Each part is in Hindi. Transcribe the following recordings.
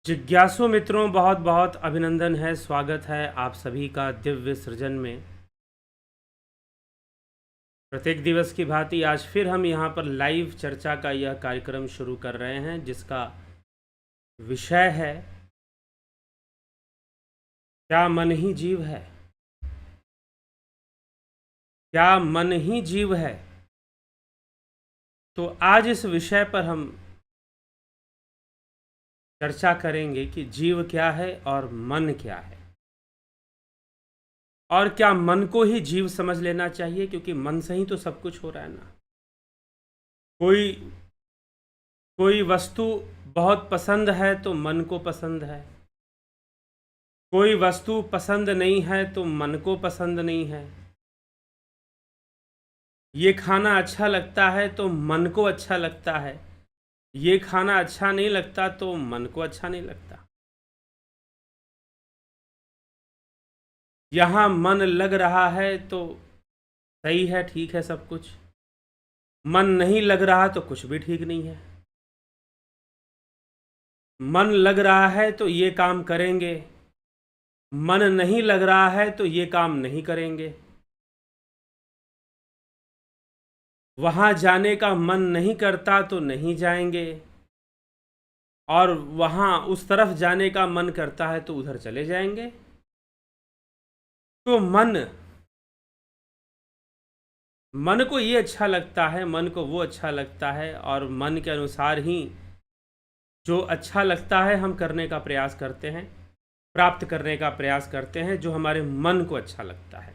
जिज्ञासु मित्रों, बहुत बहुत अभिनंदन है, स्वागत है आप सभी का दिव्य सृजन में। प्रत्येक दिवस की भांति आज फिर हम यहाँ पर लाइव चर्चा का यह कार्यक्रम शुरू कर रहे हैं, जिसका विषय है क्या मन ही जीव है। क्या मन ही जीव है। तो आज इस विषय पर हम चर्चा करेंगे कि जीव क्या है और मन क्या है, और क्या मन को ही जीव समझ लेना चाहिए, क्योंकि मन से ही तो सब कुछ हो रहा है ना। कोई कोई वस्तु बहुत पसंद है तो मन को पसंद है, कोई वस्तु पसंद नहीं है तो मन को पसंद नहीं है। ये खाना अच्छा लगता है तो मन को अच्छा लगता है, ये खाना अच्छा नहीं लगता तो मन को अच्छा नहीं लगता। यहाँ मन लग रहा है तो सही है, ठीक है सब कुछ। मन नहीं लग रहा तो कुछ भी ठीक नहीं है। मन लग रहा है तो ये काम करेंगे, मन नहीं लग रहा है तो ये काम नहीं करेंगे। वहाँ जाने का मन नहीं करता तो नहीं जाएंगे, और वहाँ उस तरफ जाने का मन करता है तो उधर चले जाएंगे। तो मन को ये अच्छा लगता है, मन को वो अच्छा लगता है, और मन के अनुसार ही जो अच्छा लगता है हम करने का प्रयास करते हैं, प्राप्त करने का प्रयास करते हैं, जो हमारे मन को अच्छा लगता है।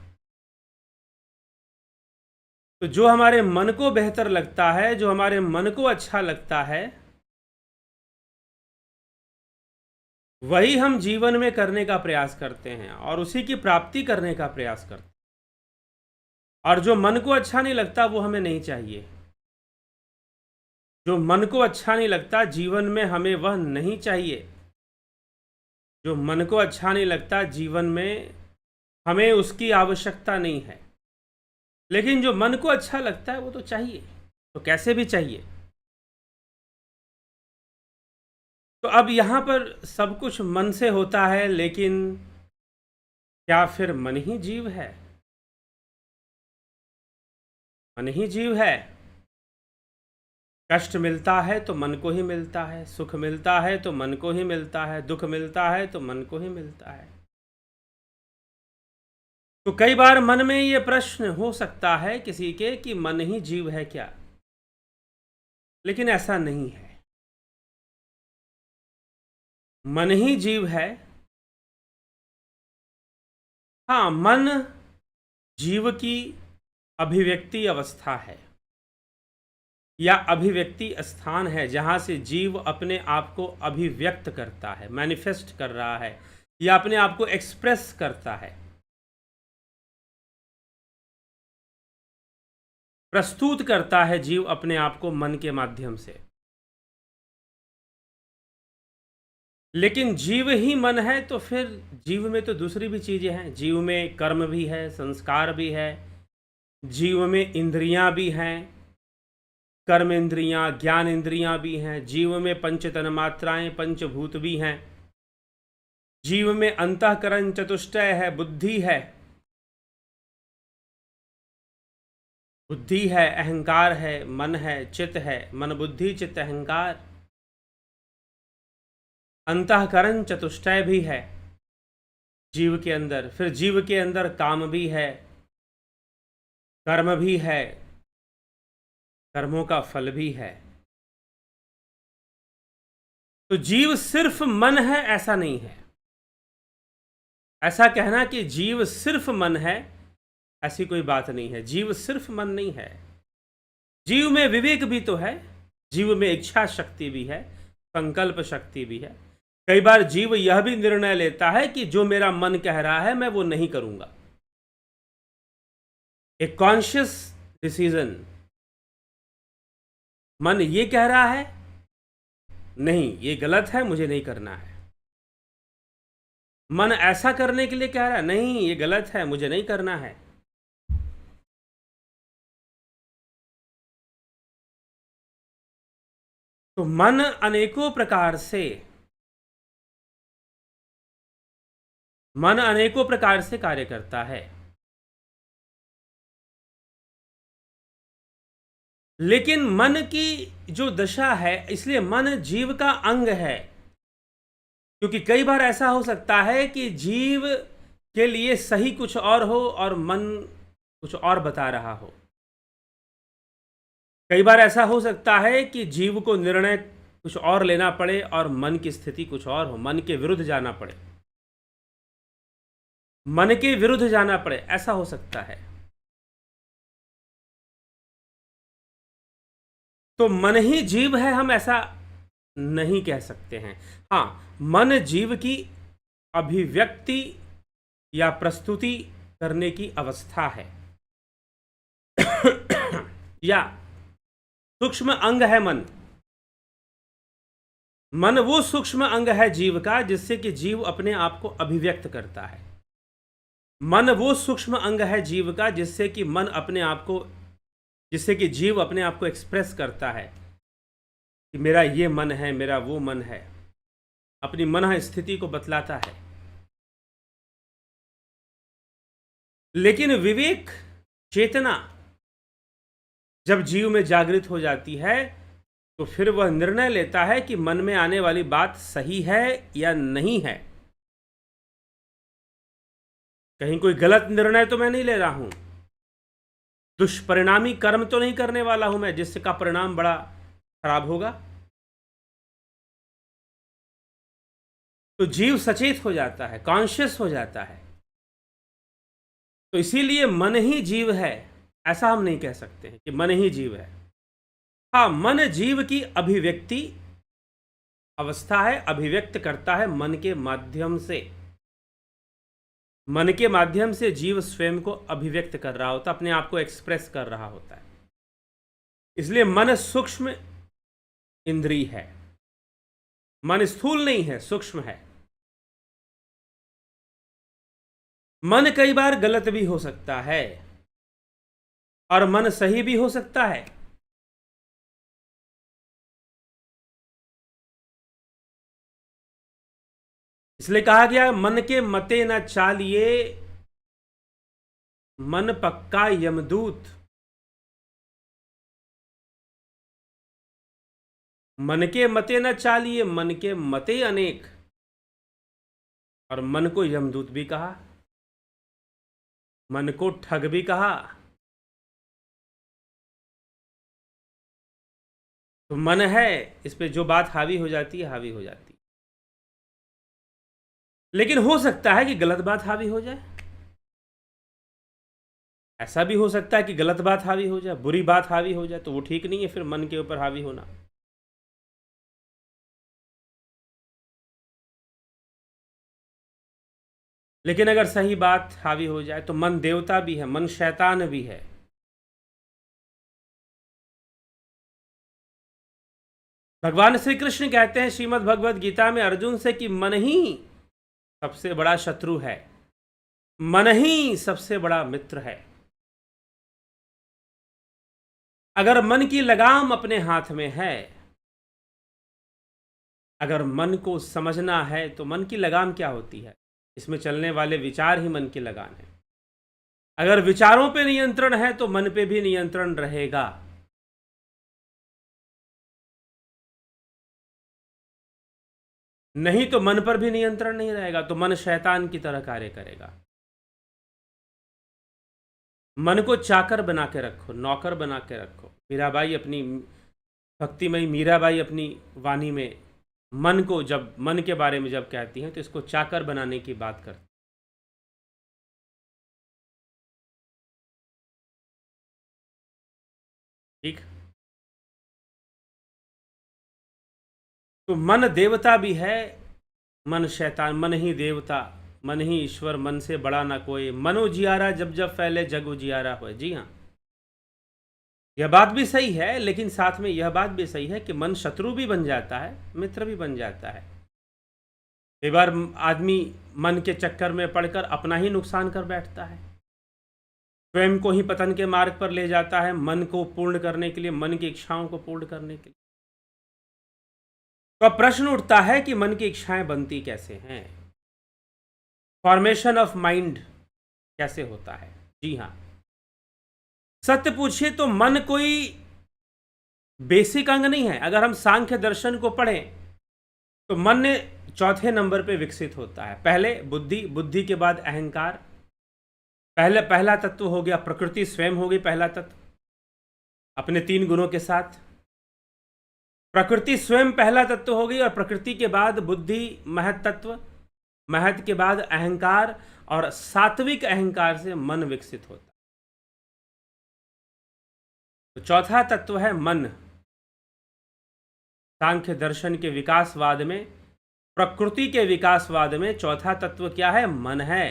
तो जो हमारे मन को बेहतर लगता है, जो हमारे मन को अच्छा लगता है, वही हम जीवन में करने का प्रयास करते हैं और उसी की प्राप्ति करने का प्रयास करते हैं। और जो मन को अच्छा नहीं लगता वो हमें नहीं चाहिए। जो मन को अच्छा नहीं लगता जीवन में हमें वह नहीं चाहिए। जो मन को अच्छा नहीं लगता जीवन में हमें उसकी आवश्यकता नहीं है। लेकिन जो मन को अच्छा लगता है वो तो चाहिए, तो कैसे भी चाहिए। तो अब यहाँ पर सब कुछ मन से होता है, लेकिन क्या फिर मन ही जीव है? मन ही जीव है। कष्ट मिलता है तो मन को ही मिलता है, सुख मिलता है तो मन को ही मिलता है, दुख मिलता है तो मन को ही मिलता है। तो कई बार मन में ये प्रश्न हो सकता है किसी के कि मन ही जीव है क्या? लेकिन ऐसा नहीं है। मन ही जीव है। हाँ, मन जीव की अभिव्यक्ति अवस्था है, या अभिव्यक्ति स्थान है, जहां से जीव अपने आप को अभिव्यक्त करता है, मैनिफेस्ट कर रहा है, या अपने आप को एक्सप्रेस करता है, प्रस्तुत करता है जीव अपने आप को मन के माध्यम से। लेकिन जीव ही मन है तो फिर जीव में तो दूसरी भी चीजें हैं। जीव में कर्म भी है, संस्कार भी है, जीव में इंद्रियां भी हैं, कर्म इंद्रियां, ज्ञान इंद्रियां भी हैं। जीव में पंच तन्मात्राएं, पंचभूत भी हैं। जीव में अंतःकरण चतुष्टय है, बुद्धि है। बुद्धि है, अहंकार है, मन है, चित्त है, मन बुद्धि चित्त अहंकार। अंतःकरण चतुष्टय भी है जीव के अंदर। फिर जीव के अंदर काम भी है, कर्म भी है, कर्मों का फल भी है। तो जीव सिर्फ मन है ऐसा नहीं है। ऐसा कहना कि जीव सिर्फ मन है, ऐसी कोई बात नहीं है। जीव सिर्फ मन नहीं है। जीव में विवेक भी तो है, जीव में इच्छा शक्ति भी है, संकल्प शक्ति भी है। कई बार जीव यह भी निर्णय लेता है कि जो मेरा मन कह रहा है मैं वो नहीं करूंगा। एक कॉन्शियस डिसीजन। मन ये कह रहा है नहीं, ये गलत है, मुझे नहीं करना है। मन ऐसा करने के लिए कह रहा है नहीं, ये गलत है, मुझे नहीं करना है। तो मन अनेकों प्रकार से मन अनेकों प्रकार से कार्य करता है, लेकिन मन की जो दशा है, इसलिए मन जीव का अंग है। क्योंकि कई बार ऐसा हो सकता है कि जीव के लिए सही कुछ और हो और मन कुछ और बता रहा हो। कई बार ऐसा हो सकता है कि जीव को निर्णय कुछ और लेना पड़े और मन की स्थिति कुछ और हो, मन के विरुद्ध जाना पड़े, मन के विरुद्ध जाना पड़े, ऐसा हो सकता है। तो मन ही जीव है, हम ऐसा नहीं कह सकते हैं। हाँ, मन जीव की अभिव्यक्ति या प्रस्तुति करने की अवस्था है या सूक्ष्म अंग है मन। मन वो सूक्ष्म अंग है जीव का जिससे कि जीव अपने आप को अभिव्यक्त करता है। मन वो सूक्ष्म अंग है जीव का जिससे कि जीव अपने आप को एक्सप्रेस करता है कि मेरा ये मन है, मेरा वो मन है, अपनी मन स्थिति को बतलाता है। लेकिन विवेक चेतना जब जीव में जागृत हो जाती है तो फिर वह निर्णय लेता है कि मन में आने वाली बात सही है या नहीं है। कहीं कोई गलत निर्णय तो मैं नहीं ले रहा हूं, दुष्परिणामी कर्म तो नहीं करने वाला हूं मैं जिसका परिणाम बड़ा खराब होगा। तो जीव सचेत हो जाता है, कॉन्शियस हो जाता है। तो इसीलिए मन ही जीव है, ऐसा हम नहीं कह सकते हैं कि मन ही जीव है। हाँ, मन जीव की अभिव्यक्ति अवस्था है, अभिव्यक्त करता है मन के माध्यम से। मन के माध्यम से जीव स्वयं को अभिव्यक्त कर रहा होता, अपने आप को एक्सप्रेस कर रहा होता है। इसलिए मन सूक्ष्म इंद्रिय है, मन स्थूल नहीं है, सूक्ष्म है। मन कई बार गलत भी हो सकता है और मन सही भी हो सकता है। इसलिए कहा गया मन के मते न चालिए, मन पक्का यमदूत। मन के मते न चालिए, मन के मते अनेक, और मन को यमदूत भी कहा, मन को ठग भी कहा। तो मन है, इस पे जो बात हावी हो जाती है हावी हो जाती है। लेकिन हो सकता है कि गलत बात हावी हो जाए, ऐसा भी हो सकता है कि गलत बात हावी हो जाए, बुरी बात हावी हो जाए, तो वो ठीक नहीं है फिर मन के ऊपर हावी होना। लेकिन अगर सही बात हावी हो जाए तो मन देवता भी है, मन शैतान भी है। भगवान श्री कृष्ण कहते हैं श्रीमद् भगवद गीता में अर्जुन से कि मन ही सबसे बड़ा शत्रु है, मन ही सबसे बड़ा मित्र है। अगर मन की लगाम अपने हाथ में है, अगर मन को समझना है, तो मन की लगाम क्या होती है? इसमें चलने वाले विचार ही मन की लगाम है। अगर विचारों पे नियंत्रण है तो मन पे भी नियंत्रण रहेगा। नहीं तो मन पर भी नियंत्रण नहीं रहेगा, तो मन शैतान की तरह कार्य करेगा। मन को चाकर बना के रखो, नौकर बना के रखो। मीराबाई अपनी भक्तिमयी मीराबाई अपनी वाणी में मन को जब मन के बारे में जब कहती हैं तो इसको चाकर बनाने की बात करती। ठीक। तो मन देवता भी है, मन शैतान, मन ही देवता, मन ही ईश्वर, मन से बड़ा ना कोई। मनो जियारा जब जब फैले जग उजियारा होए। जी हाँ, यह बात भी सही है, लेकिन साथ में यह बात भी सही है कि मन शत्रु भी बन जाता है, मित्र भी बन जाता है। कई बार आदमी मन के चक्कर में पड़कर अपना ही नुकसान कर बैठता है, स्वयं को ही पतन के मार्ग पर ले जाता है, मन को पूर्ण करने के लिए, मन की इच्छाओं को पूर्ण करने के लिए। तो अब प्रश्न उठता है कि मन की इच्छाएं बनती कैसे हैं? फॉर्मेशन ऑफ माइंड कैसे होता है। जी हाँ, सत्य पूछिए तो मन कोई बेसिक अंग नहीं है। अगर हम सांख्य दर्शन को पढ़ें तो मन ने चौथे नंबर पे विकसित होता है। पहले बुद्धि, बुद्धि के बाद अहंकार, पहला तत्व हो गया प्रकृति, स्वयं हो गई पहला तत्व अपने 3 गुणों के साथ। प्रकृति स्वयं पहला तत्व हो गई और प्रकृति के बाद बुद्धि महत तत्व, महत के बाद अहंकार और सात्विक अहंकार से मन विकसित होता है। तो चौथा तत्व है मन। सांख्य दर्शन के विकासवाद में, प्रकृति के विकासवाद में चौथा तत्व क्या है? मन है।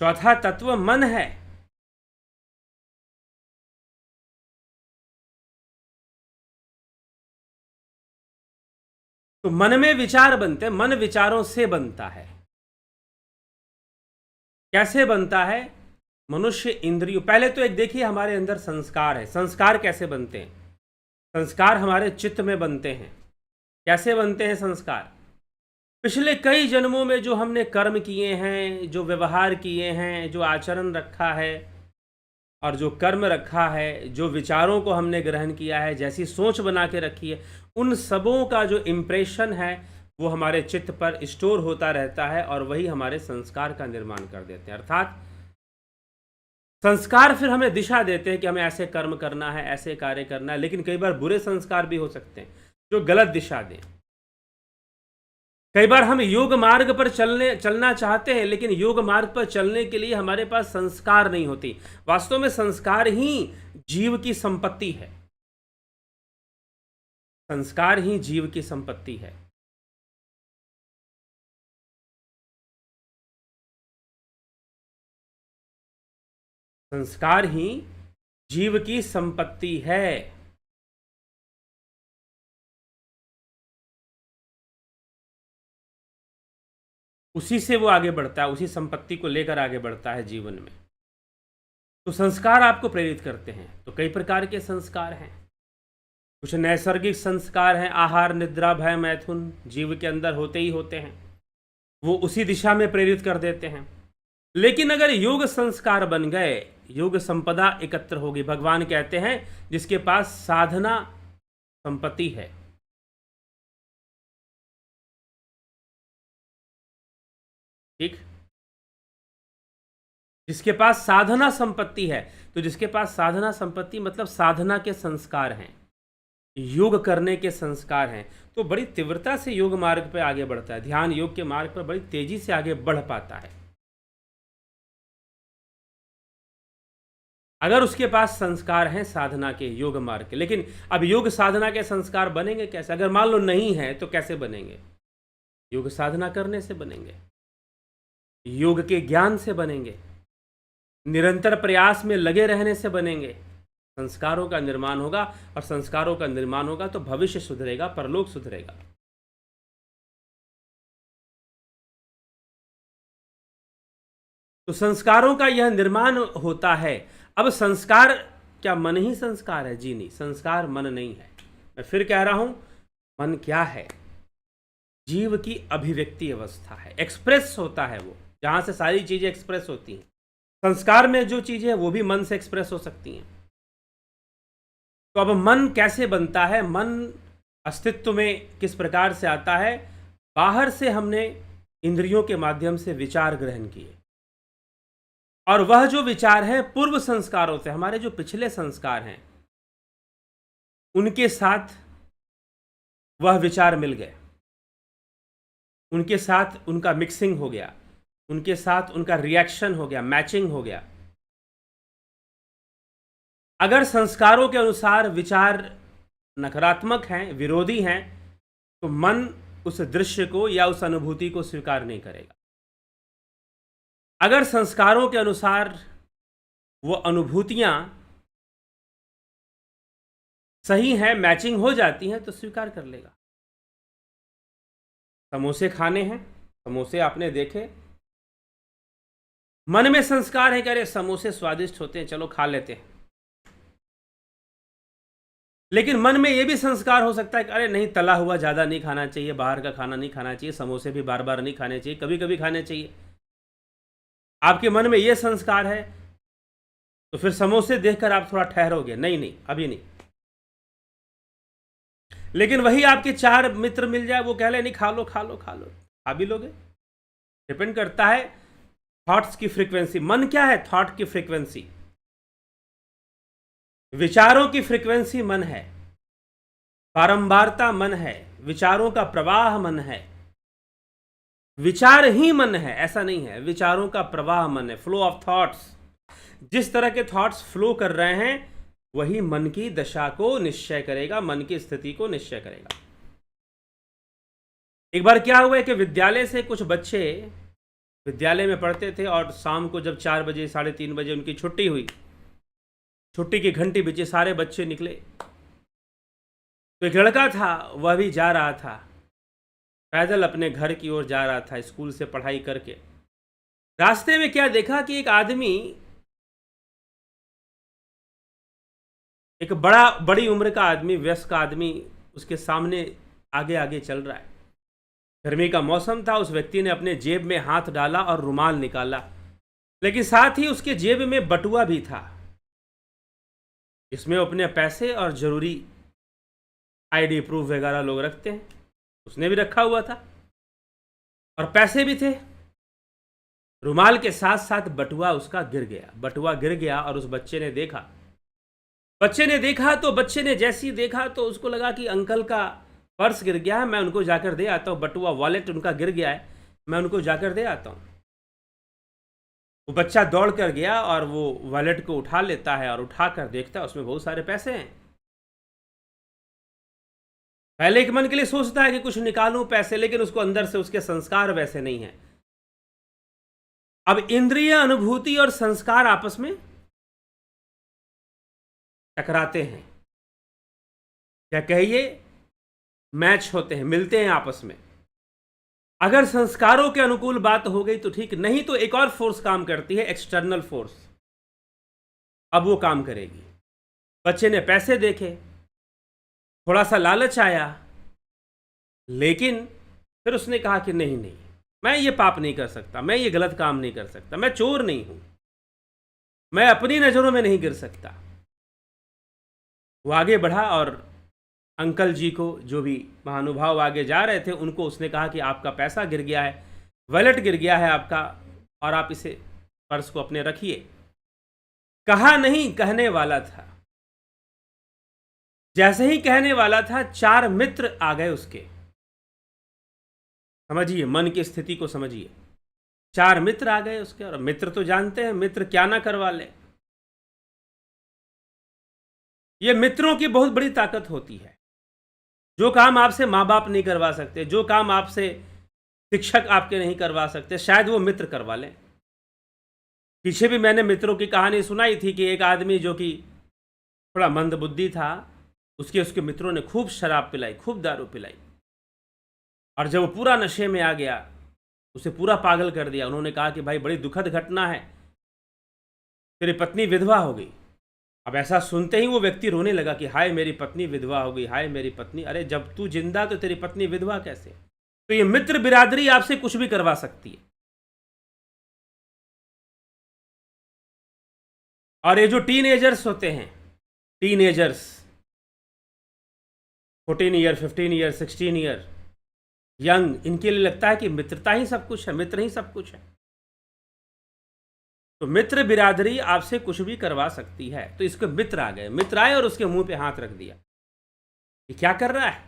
चौथा तत्व मन है। तो मन में विचार बनते हैं, मन विचारों से बनता है। कैसे बनता है? मनुष्य इंद्रियों, पहले तो एक देखिए हमारे अंदर संस्कार है। संस्कार कैसे बनते हैं? संस्कार हमारे चित्त में बनते हैं। कैसे बनते हैं संस्कार? पिछले कई जन्मों में जो हमने कर्म किए हैं, जो व्यवहार किए हैं, जो आचरण रखा है और जो कर्म रखा है, जो विचारों को हमने ग्रहण किया है, जैसी सोच बना के रखी है, उन सबों का जो इम्प्रेशन है वो हमारे चित्त पर स्टोर होता रहता है और वही हमारे संस्कार का निर्माण कर देते हैं। अर्थात संस्कार फिर हमें दिशा देते हैं कि हमें ऐसे कर्म करना है, ऐसे कार्य करना है। लेकिन कई बार बुरे संस्कार भी हो सकते हैं जो गलत दिशा दें। कई बार हम योग मार्ग पर चलना चाहते हैं, लेकिन योग मार्ग पर चलने के लिए हमारे पास संस्कार नहीं होती। वास्तव में संस्कार ही जीव की संपत्ति है। संस्कार ही जीव की संपत्ति है। संस्कार ही जीव की संपत्ति है। उसी से वो आगे बढ़ता है, उसी संपत्ति को लेकर आगे बढ़ता है जीवन में। तो संस्कार आपको प्रेरित करते हैं। तो कई प्रकार के संस्कार हैं। कुछ नैसर्गिक संस्कार हैं, आहार, निद्रा, भय, मैथुन जीव के अंदर होते ही होते हैं, वो उसी दिशा में प्रेरित कर देते हैं। लेकिन अगर योग संस्कार बन गए, योग संपदा एकत्र होगी। भगवान कहते हैं जिसके पास साधना संपत्ति है, ठीक, जिसके पास साधना संपत्ति है। तो जिसके पास साधना संपत्ति मतलब साधना के संस्कार हैं, योग करने के संस्कार हैं, तो बड़ी तीव्रता से योग मार्ग पर आगे बढ़ता है। ध्यान योग के मार्ग पर बड़ी तेजी से आगे बढ़ पाता है अगर उसके पास संस्कार हैं साधना के, योग मार्ग के। लेकिन अब योग साधना के संस्कार बनेंगे कैसे? अगर मान लो नहीं है तो कैसे बनेंगे? योग साधना करने से बनेंगे, योग के ज्ञान से बनेंगे, निरंतर प्रयास में लगे रहने से बनेंगे। संस्कारों का निर्माण होगा और संस्कारों का निर्माण होगा तो भविष्य सुधरेगा, परलोक सुधरेगा। तो संस्कारों का यह निर्माण होता है। अब संस्कार क्या मन ही संस्कार है? जी नहीं, संस्कार मन नहीं है। मैं फिर कह रहा हूं, मन क्या है? जीव की अभिव्यक्ति अवस्था है, एक्सप्रेस होता है वो, जहां से सारी चीजें एक्सप्रेस होती हैं। संस्कार में जो चीजें हैं वो भी मन से एक्सप्रेस हो सकती हैं। तो अब मन कैसे बनता है? मन अस्तित्व में किस प्रकार से आता है? बाहर से हमने इंद्रियों के माध्यम से विचार ग्रहण किए और वह जो विचार है पूर्व संस्कारों से, हमारे जो पिछले संस्कार हैं उनके साथ वह विचार मिल गए, उनके साथ उनका मिक्सिंग हो गया, उनके साथ उनका रिएक्शन हो गया, मैचिंग हो गया। अगर संस्कारों के अनुसार विचार नकारात्मक हैं, विरोधी हैं, तो मन उस दृश्य को या उस अनुभूति को स्वीकार नहीं करेगा। अगर संस्कारों के अनुसार वो अनुभूतियां सही हैं, मैचिंग हो जाती हैं, तो स्वीकार कर लेगा। समोसे खाने हैं, समोसे आपने देखे, मन में संस्कार है कि अरे समोसे स्वादिष्ट होते हैं, चलो खा लेते हैं। लेकिन मन में ये भी संस्कार हो सकता है कि अरे नहीं, तला हुआ ज़्यादा नहीं खाना चाहिए, बाहर का खाना नहीं खाना चाहिए, समोसे भी बार बार नहीं खाने चाहिए, कभी कभी खाने चाहिए। आपके मन में ये संस्कार है तो फिर समोसे देखकर आप थोड़ा ठहरोगे, नहीं नहीं अभी नहीं। लेकिन वही आपके 4 मित्र मिल जाए, वो कह ले नहीं खा लो खा लो खा लो, खा भी लोगे। डिपेंड करता है थॉट्स की फ्रीक्वेंसी। मन क्या है? थॉट की फ्रीक्वेंसी, विचारों की फ्रीक्वेंसी मन है, बारंबारता मन है, विचारों का प्रवाह मन है। विचार ही मन है ऐसा नहीं है, विचारों का प्रवाह मन है, फ्लो ऑफ थॉट्स। जिस तरह के थॉट्स फ्लो कर रहे हैं वही मन की दशा को निश्चय करेगा, मन की स्थिति को निश्चय करेगा। एक बार क्या हुआ है कि विद्यालय से कुछ बच्चे विद्यालय में पढ़ते थे और शाम को जब 4 बजे 3:30 बजे उनकी छुट्टी हुई, छुट्टी की घंटी बजी, सारे बच्चे निकले। तो एक लड़का था, वह भी जा रहा था पैदल, अपने घर की ओर जा रहा था स्कूल से पढ़ाई करके। रास्ते में क्या देखा कि एक आदमी, एक बड़ी उम्र का आदमी, वयस्क आदमी उसके सामने आगे आगे चल रहा है। गर्मी का मौसम था, उस व्यक्ति ने अपने जेब में हाथ डाला और रुमाल निकाला, लेकिन साथ ही उसके जेब में बटुआ भी था, इसमें अपने पैसे और जरूरी आईडी प्रूफ वगैरह लोग रखते हैं, उसने भी रखा हुआ था और पैसे भी थे। रुमाल के साथ साथ बटुआ उसका गिर गया, बटुआ गिर गया और उस बच्चे ने देखा तो बच्चे ने जैसे ही देखा तो उसको लगा कि अंकल का पर्स गिर गया है, मैं उनको जाकर दे आता हूँ, बटुआ वॉलेट उनका गिर गया है, मैं उनको जाकर दे आता हूँ। वो बच्चा दौड़ कर गया और वो वॉलेट को उठा लेता है और उठा कर देखता है उसमें बहुत सारे पैसे हैं। पहले एक मन के लिए सोचता है कि कुछ निकालूं पैसे, लेकिन उसको अंदर से उसके संस्कार वैसे नहीं है। अब इंद्रिय अनुभूति और संस्कार आपस में टकराते हैं, क्या कहिए, मैच होते हैं, मिलते हैं आपस में। अगर संस्कारों के अनुकूल बात हो गई तो ठीक, नहीं तो एक और फोर्स काम करती है, एक्सटर्नल फोर्स। अब वो काम करेगी। बच्चे ने पैसे देखे, थोड़ा सा लालच आया, लेकिन फिर उसने कहा कि नहीं नहीं, मैं ये पाप नहीं कर सकता, मैं ये गलत काम नहीं कर सकता, मैं चोर नहीं हूं, मैं अपनी नजरों में नहीं गिर सकता। वो आगे बढ़ा और अंकल जी को, जो भी महानुभाव आगे जा रहे थे, उनको उसने कहा कि आपका पैसा गिर गया है, वॉलेट गिर गया है आपका, और आप इसे, पर्स को अपने रखिए। कहा नहीं, कहने वाला था। जैसे ही कहने वाला था 4 मित्र आ गए उसके। समझिए मन की स्थिति को समझिए। 4 मित्र आ गए उसके, और मित्र तो जानते हैं मित्र क्या ना करवा ले। ये मित्रों की बहुत बड़ी ताकत होती है। जो काम आपसे माँ बाप नहीं करवा सकते, जो काम आपसे शिक्षक आपके नहीं करवा सकते, शायद वो मित्र करवा लें। पीछे भी मैंने मित्रों की कहानी सुनाई थी कि एक आदमी जो कि थोड़ा मंदबुद्धि था, उसके मित्रों ने खूब शराब पिलाई, खूब दारू पिलाई, और जब वो पूरा नशे में आ गया, उसे पूरा पागल कर दिया। उन्होंने कहा कि भाई बड़ी दुखद घटना है, तेरी पत्नी विधवा हो गई। अब ऐसा सुनते ही वो व्यक्ति रोने लगा कि हाय मेरी पत्नी विधवा हो गई, हाय मेरी पत्नी। अरे जब तू जिंदा तो तेरी पत्नी विधवा कैसे? तो ये मित्र बिरादरी आपसे कुछ भी करवा सकती है। और ये जो टीनेजर्स होते हैं, teenagers 14 year, 15 year, 16 year young, इनके लिए लगता है कि मित्रता ही सब कुछ है, मित्र ही सब कुछ है। तो मित्र बिरादरी आपसे कुछ भी करवा सकती है। तो इसके मित्र आ गए, मित्र आए और उसके मुंह पे हाथ रख दिया। ये क्या कर रहा है?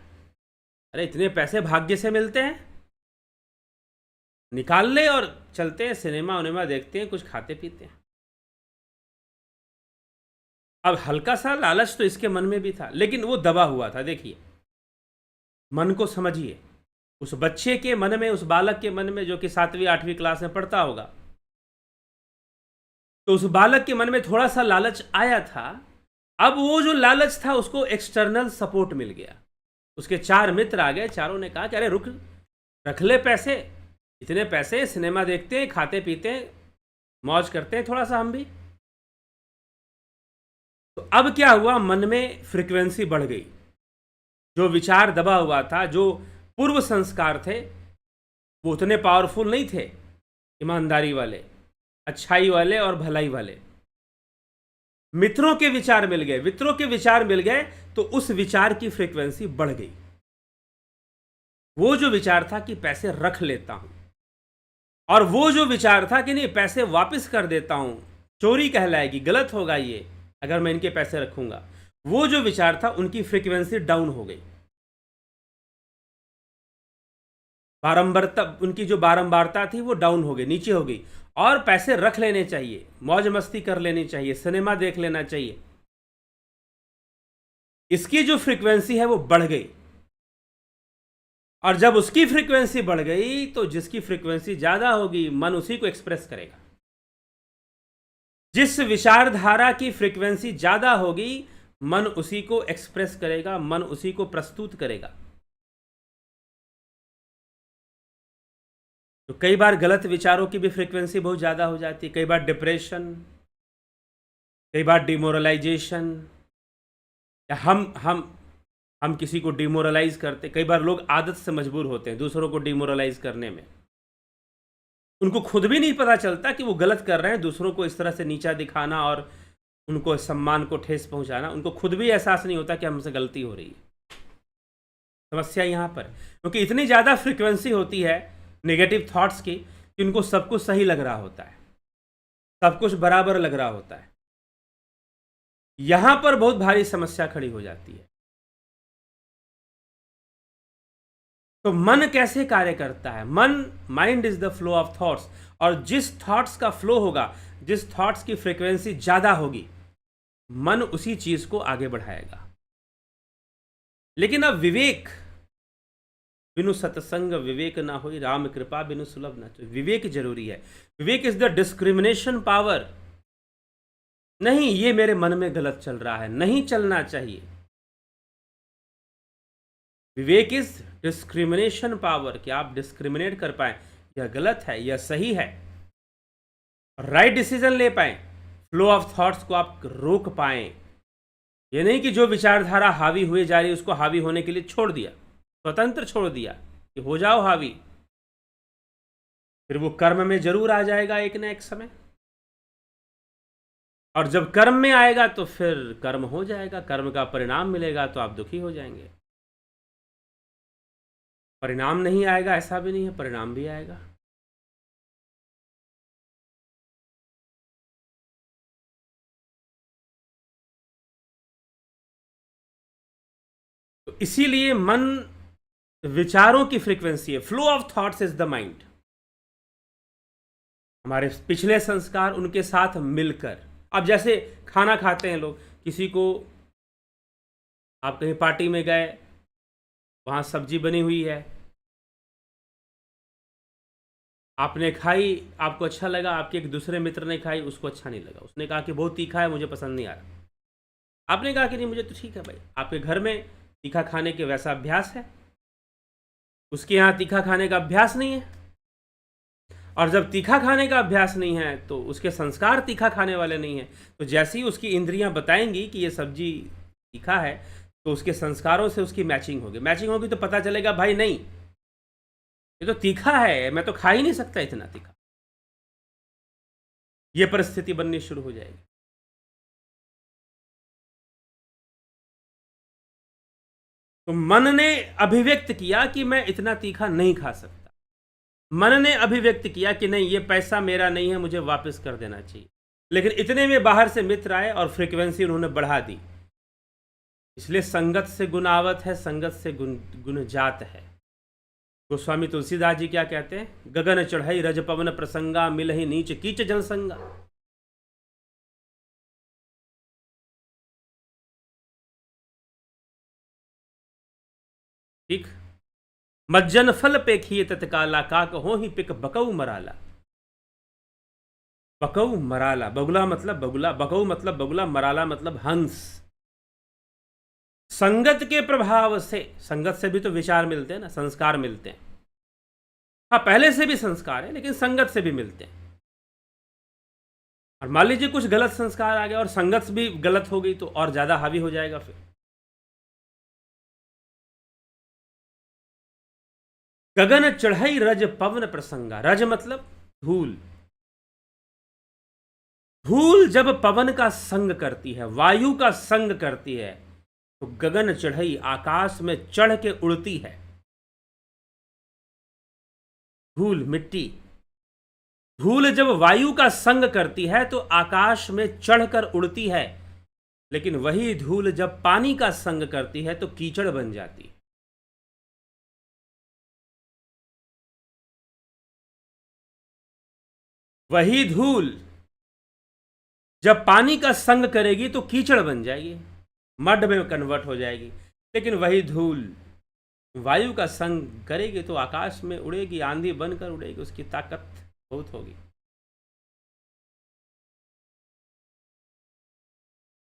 अरे इतने पैसे भाग्य से मिलते हैं, निकाल ले और चलते हैं, सिनेमा उनेमा देखते हैं, कुछ खाते पीते हैं। अब हल्का सा लालच तो इसके मन में भी था, लेकिन वो दबा हुआ था। देखिए मन को समझिए। उस बच्चे के मन में, उस बालक के मन में, जो कि 7वीं 8वीं क्लास में पढ़ता होगा, तो उस बालक के मन में थोड़ा सा लालच आया था। अब वो जो लालच था उसको एक्सटर्नल सपोर्ट मिल गया। उसके 4 मित्र आ गए, चारों ने कहा कि अरे रुक, रख ले पैसे, इतने पैसे, सिनेमा देखते हैं, खाते पीते हैं, मौज करते हैं थोड़ा सा हम भी। तो अब क्या हुआ, मन में फ्रीक्वेंसी बढ़ गई। जो विचार दबा हुआ था, जो पूर्व संस्कार थे, वो उतने पावरफुल नहीं थे, ईमानदारी वाले, अच्छाई वाले और भलाई वाले। मित्रों के विचार मिल गए, मित्रों के विचार मिल गए, तो उस विचार की फ्रीक्वेंसी बढ़ गई। वो जो विचार था कि पैसे रख लेता हूं, और वो जो विचार था कि नहीं पैसे वापस कर देता हूं, चोरी कहलाएगी, गलत होगा ये अगर मैं इनके पैसे रखूंगा, वो जो विचार था उनकी फ्रीक्वेंसी डाउन हो गई। बारंबारता, उनकी जो बारंबारता थी वो डाउन हो गई, नीचे हो गई। और पैसे रख लेने चाहिए, मौज मस्ती कर लेनी चाहिए, सिनेमा देख लेना चाहिए, इसकी जो फ्रीक्वेंसी है वो बढ़ गई। और जब उसकी फ्रीक्वेंसी बढ़ गई तो जिसकी फ्रीक्वेंसी ज्यादा होगी, मन उसी को एक्सप्रेस करेगा। जिस विचारधारा की फ्रीक्वेंसी ज्यादा होगी, मन उसी को एक्सप्रेस करेगा, मन उसी को प्रस्तुत करेगा। तो कई बार गलत विचारों की भी फ्रीक्वेंसी बहुत ज़्यादा हो जाती है, कई बार डिप्रेशन, कई बार डिमोरलाइजेशन, या हम किसी को डिमोरलाइज करते। कई बार लोग आदत से मजबूर होते हैं दूसरों को डिमोरलाइज करने में, उनको खुद भी नहीं पता चलता कि वो गलत कर रहे हैं, दूसरों को इस तरह से नीचा दिखाना और उनको सम्मान को ठेस पहुंचाना, उनको खुद भी एहसास नहीं होता कि हमसे गलती हो रही है। समस्या यहाँ पर, क्योंकि इतनी ज़्यादा फ्रीक्वेंसी होती है नेगेटिव थॉट्स की कि उनको सब कुछ सही लग रहा होता है, सब कुछ बराबर लग रहा होता है। यहां पर बहुत भारी समस्या खड़ी हो जाती है। तो मन कैसे कार्य करता है? Mind is the flow of thoughts, और जिस थॉट्स का फ्लो होगा, जिस थॉट्स की फ्रीक्वेंसी ज्यादा होगी, मन उसी चीज को आगे बढ़ाएगा। लेकिन अब विवेक बिनु सत्संग विवेक ना होई, राम कृपा बिनु सुलभ ना। तो विवेक जरूरी है। विवेक इज द डिस्क्रिमिनेशन पावर। नहीं, ये मेरे मन में गलत चल रहा है, नहीं चलना चाहिए। विवेक इज डिस्क्रिमिनेशन पावर, कि आप डिस्क्रिमिनेट कर पाए, यह गलत है, यह सही है, राइट डिसीजन ले पाए, फ्लो ऑफ थॉट्स को आप रोक पाए। यह नहीं कि जो विचारधारा हावी हुए जा रही है उसको हावी होने के लिए छोड़ दिया, स्वतंत्र छोड़ दिया कि हो जाओ हावी, फिर वो कर्म में जरूर आ जाएगा एक ना एक समय। और जब कर्म में आएगा तो फिर कर्म हो जाएगा, कर्म का परिणाम मिलेगा तो आप दुखी हो जाएंगे। परिणाम नहीं आएगा ऐसा भी नहीं है, परिणाम भी आएगा। तो इसीलिए मन विचारों की फ्रीक्वेंसी है। Flow of thoughts is the mind. हमारे पिछले संस्कार उनके साथ मिलकर, अब जैसे खाना खाते हैं लोग, किसी को, आप कहीं पार्टी में गए, वहां सब्जी बनी हुई है, आपने खाई, आपको अच्छा लगा, आपके एक दूसरे मित्र ने खाई, उसको अच्छा नहीं लगा, उसने कहा कि बहुत तीखा है, मुझे पसंद नहीं आ रहा। आपने कहा कि नहीं मुझे तो ठीक है भाई। आपके घर में तीखा खाने के वैसा अभ्यास है, उसके यहाँ तीखा खाने का अभ्यास नहीं है। और जब तीखा खाने का अभ्यास नहीं है तो उसके संस्कार तीखा खाने वाले नहीं हैं। तो जैसे ही उसकी इंद्रियां बताएंगी कि ये सब्जी तीखा है, तो उसके संस्कारों से उसकी मैचिंग होगी। मैचिंग होगी तो पता चलेगा भाई नहीं, ये तो तीखा है, मैं तो खा ही नहीं सकता इतना तीखा। ये परिस्थिति बननी शुरू हो जाएगी। तो मन ने अभिव्यक्त किया कि मैं इतना तीखा नहीं खा सकता। मन ने अभिव्यक्त किया कि नहीं, ये पैसा मेरा नहीं है, मुझे वापस कर देना चाहिए। लेकिन इतने में बाहर से मित्र आए और फ्रीक्वेंसी उन्होंने बढ़ा दी। इसलिए संगत से गुण आवत है, संगत से गुण जात है। गोस्वामी तुलसीदास जी क्या कहते हैं? गगन चढ़ई रज पवन प्रसंगा, मिलहि नीच कीच जनसंगा। ठीक, मज्जन फल पेखिए तत्काला, काक हो ही पिक बकऊ मराला। बकऊ मराला, बगुला मतलब बगुला, बकऊ मतलब बगुला, मराला मतलब हंस। संगत के प्रभाव से, संगत से भी तो विचार मिलते हैं ना, संस्कार मिलते हैं। हाँ, पहले से भी संस्कार है लेकिन संगत से भी मिलते हैं। और मान लीजिए कुछ गलत संस्कार आ गया और संगत भी गलत हो गई तो और ज़्यादा हावी हो जाएगा फिर। गगन चढ़ई रज पवन प्रसंगा, रज मतलब धूल। धूल जब पवन का संग करती है, वायु का संग करती है, तो गगन चढ़ई आकाश में चढ़ के उड़ती है। धूल मिट्टी, धूल जब वायु का संग करती है तो आकाश में चढ़कर उड़ती है, लेकिन वही धूल जब पानी का संग करती है तो कीचड़ बन जाती है। वही धूल जब पानी का संग करेगी तो कीचड़ बन जाएगी, मड में कन्वर्ट हो जाएगी। लेकिन वही धूल वायु का संग करेगी तो आकाश में उड़ेगी, आंधी बनकर उड़ेगी, उसकी ताकत बहुत होगी।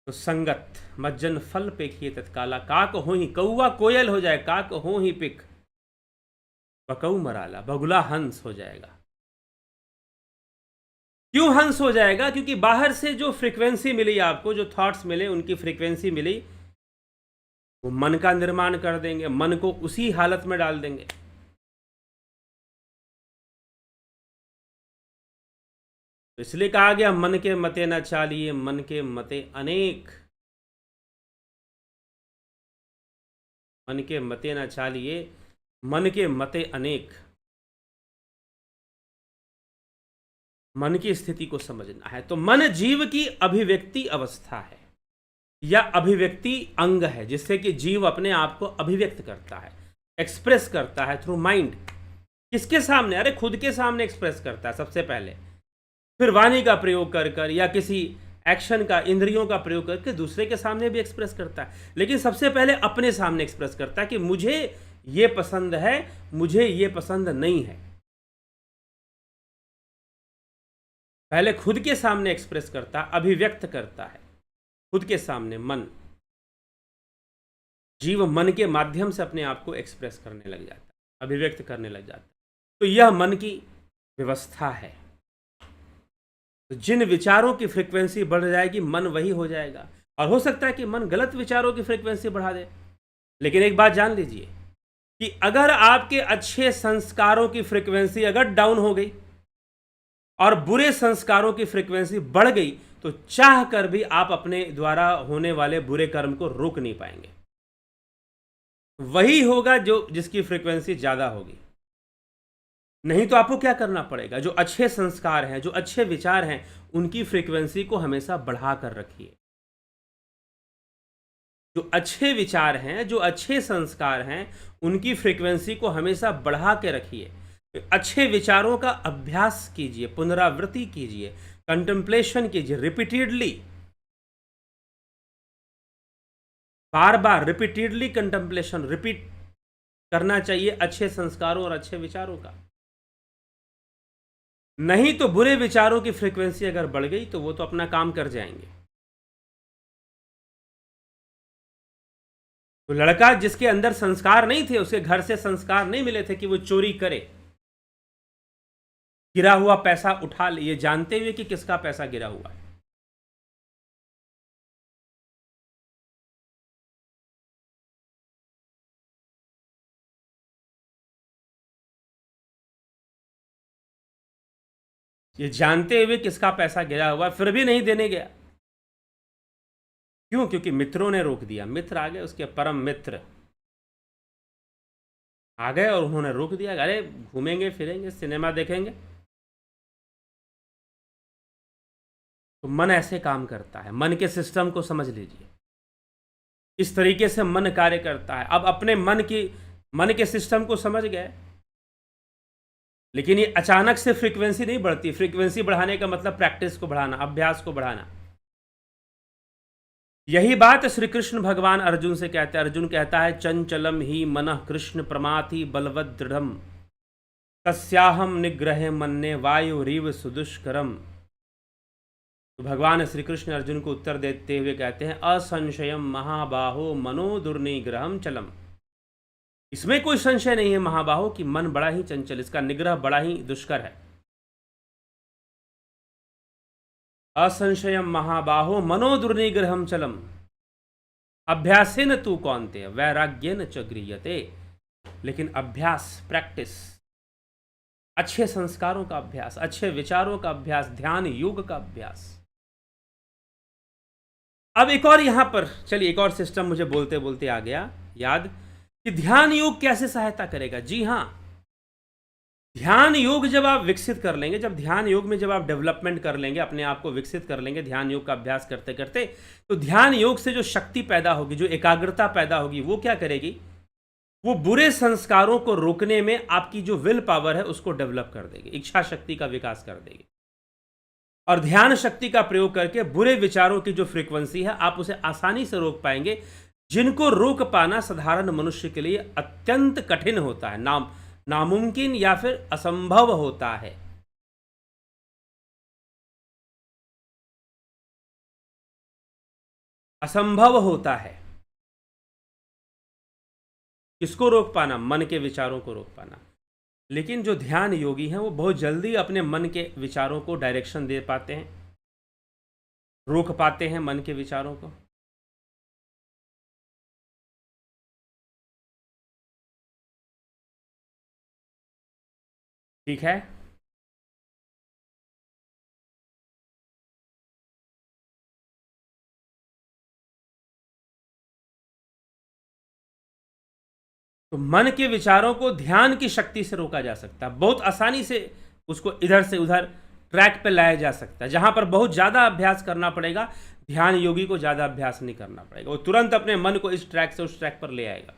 तो संगत मज्जन फल पेखिए तत्काला, काक हो ही कौआ कोयल हो जाए, काक हो ही पिक बकऊ मराला, बगुला हंस हो जाएगा। क्यों हंस हो जाएगा? क्योंकि बाहर से जो फ्रीक्वेंसी मिली आपको, जो थॉट्स मिले, उनकी फ्रीक्वेंसी मिली, वो मन का निर्माण कर देंगे, मन को उसी हालत में डाल देंगे। तो इसलिए कहा गया मन के मते न चालिए, मन के मते अनेक। मन के मते न चालिए, मन के मते अनेक। मन की स्थिति को समझना है। तो मन जीव की अभिव्यक्ति अवस्था है या अभिव्यक्ति अंग है, जिससे कि जीव अपने आप को अभिव्यक्त करता है, एक्सप्रेस करता है थ्रू माइंड। किसके सामने? अरे खुद के सामने एक्सप्रेस करता है सबसे पहले, फिर वाणी का प्रयोग कर कर या किसी एक्शन का, इंद्रियों का प्रयोग करके दूसरे के सामने भी एक्सप्रेस करता है, लेकिन सबसे पहले अपने सामने एक्सप्रेस करता है कि मुझे ये पसंद है, मुझे ये पसंद नहीं है। पहले खुद के सामने एक्सप्रेस करता है, अभिव्यक्त करता है खुद के सामने। मन, जीव मन के माध्यम से अपने आप को एक्सप्रेस करने लग जाता है, अभिव्यक्त करने लग जाता है। तो यह मन की व्यवस्था है। तो जिन विचारों की फ्रीक्वेंसी बढ़ जाएगी, मन वही हो जाएगा। और हो सकता है कि मन गलत विचारों की फ्रीक्वेंसी बढ़ा दे, लेकिन एक बात जान लीजिए कि अगर आपके अच्छे संस्कारों की फ्रीक्वेंसी अगर डाउन हो गई और बुरे संस्कारों की फ्रीक्वेंसी बढ़ गई, तो चाह कर भी आप अपने द्वारा होने वाले बुरे कर्म को रोक नहीं पाएंगे। वही होगा जो जिसकी फ्रीक्वेंसी ज्यादा होगी। नहीं तो आपको क्या करना पड़ेगा? जो अच्छे संस्कार हैं, जो अच्छे विचार हैं, उनकी फ्रीक्वेंसी को हमेशा बढ़ा कर रखिए। जो अच्छे विचार हैं, जो अच्छे संस्कार हैं, उनकी फ्रीक्वेंसी को हमेशा बढ़ा के रखिए। अच्छे विचारों का अभ्यास कीजिए, पुनरावृत्ति कीजिए, कंटेम्पलेशन कीजिए, रिपीटेडली, बार बार रिपीटेडली कंटेम्पलेशन, रिपीट करना चाहिए अच्छे संस्कारों और अच्छे विचारों का। नहीं तो बुरे विचारों की फ्रीक्वेंसी अगर बढ़ गई तो वो तो अपना काम कर जाएंगे। तो लड़का जिसके अंदर संस्कार नहीं थे, उसके घर से संस्कार नहीं मिले थे कि वो चोरी करे, गिरा हुआ पैसा उठा ले, ये जानते हुए कि किसका पैसा गिरा हुआ है। ये जानते हुए किसका पैसा गिरा हुआ, फिर भी नहीं देने गया। क्यों? क्योंकि मित्रों ने रोक दिया। मित्र आ गए, उसके परम मित्र आ गए और उन्होंने रोक दिया। अरे घूमेंगे फिरेंगे, सिनेमा देखेंगे। तो मन ऐसे काम करता है। मन के सिस्टम को समझ लीजिए, इस तरीके से मन कार्य करता है। अब अपने मन के सिस्टम को समझ गए, लेकिन ये अचानक से फ्रीक्वेंसी नहीं बढ़ती। फ्रीक्वेंसी बढ़ाने का मतलब प्रैक्टिस को बढ़ाना, अभ्यास को बढ़ाना। यही बात श्री कृष्ण भगवान अर्जुन से कहते हैं। अर्जुन कहता है, चंचलम ही मनः कृष्ण प्रमाथि बलवद दृढ़म तस्याहम निग्रहे मन्ने वायु रीव सुदुष्करम। तो भगवान श्री कृष्ण अर्जुन को उत्तर देते हुए कहते हैं, असंशयम महाबाहो मनो दुर्निग्रहम चलम। इसमें कोई संशय नहीं है महाबाहो कि मन बड़ा ही चंचल, इसका निग्रह बड़ा ही दुष्कर है। असंशयम महाबाहो मनो दुर्निग्रहम चलम अभ्यासेन तू कौन्तेय वैराग्येन च गृह्यते। लेकिन अभ्यास, प्रैक्टिस, अच्छे संस्कारों का अभ्यास, अच्छे विचारों का अभ्यास, ध्यान योग का अभ्यास। अब एक और यहां पर चलिए, एक और सिस्टम मुझे बोलते बोलते आ गया याद कि ध्यान योग कैसे सहायता करेगा। जी हां, ध्यान योग जब आप विकसित कर लेंगे, जब ध्यान योग में जब आप डेवलपमेंट कर लेंगे, अपने आप को विकसित कर लेंगे ध्यान योग का अभ्यास करते करते, तो ध्यान योग से जो शक्ति पैदा होगी, जो एकाग्रता पैदा होगी, वो क्या करेगी, वो बुरे संस्कारों को रोकने में आपकी जो विल पावर है उसको डेवलप कर देगी, इच्छा शक्ति का विकास कर देगी। और ध्यान शक्ति का प्रयोग करके बुरे विचारों की जो फ्रीक्वेंसी है आप उसे आसानी से रोक पाएंगे, जिनको रोक पाना साधारण मनुष्य के लिए अत्यंत कठिन होता है, नामुमकिन या फिर असंभव होता है। असंभव होता है किसको रोक पाना, मन के विचारों को रोक पाना। लेकिन जो ध्यान योगी हैं वो बहुत जल्दी अपने मन के विचारों को डायरेक्शन दे पाते हैं, रोक पाते हैं मन के विचारों को। ठीक है, तो मन के विचारों को ध्यान की शक्ति से रोका जा सकता है, बहुत आसानी से उसको इधर से उधर ट्रैक पे लाया जा सकता है। जहां पर बहुत ज़्यादा अभ्यास करना पड़ेगा, ध्यान योगी को ज़्यादा अभ्यास नहीं करना पड़ेगा, वो तुरंत अपने मन को इस ट्रैक से उस ट्रैक पर ले आएगा।